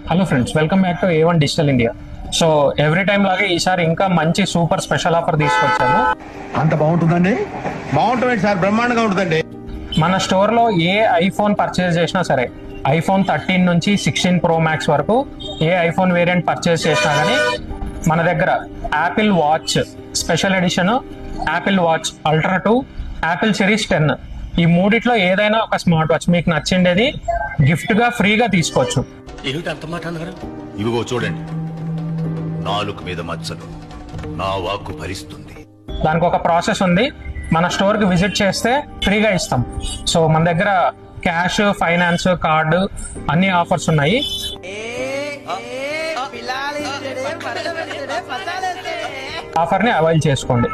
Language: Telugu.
Hello friends, welcome back to A1 digital India. So every time లాగే ఈసారి ఇంకా మంచి సూపర్ స్పెషల్ ఆఫర్ తీసుకొచ్చాము. అంత బాగుంటుందండి? బాగుంటుంది సార్, బ్రహ్మాండంగా ఉంటుందండి. మన స్టోర్లో ఏ ఐఫోన్ పర్చేస్ చేసినా సరే, iPhone 13 నుంచి 16 Pro Max వరకు ఏ ఐఫోన్ వేరియంట్ పర్చేస్ చేసినా కానీ మన దగ్గర Apple Watch special edition, Apple Watch Ultra 2, Apple Series 10 ఈ మూడిట్లో ఏదైనా ఒక స్మార్ట్ వాచ్ మీకు నచ్చిండేది గిఫ్ట్గా ఫ్రీగా తీసుకోవచ్చు. ఏమిటి అంత మాట అన్నారు? ఇవిగో చూడండి, నాలుగు మీద మచ్చలు నా వాక్కు భరిస్తుంది. దానికి ఒక ప్రాసెస్ ఉంది. మన స్టోర్కి విజిట్ చేస్తే ఫ్రీగా ఇస్తాం. సో మన దగ్గర క్యాష్, ఫైనాన్స్, కార్డు అన్ని ఆఫర్స్ ఉన్నాయి. ఆఫర్ని అవైల్ చేసుకోండి.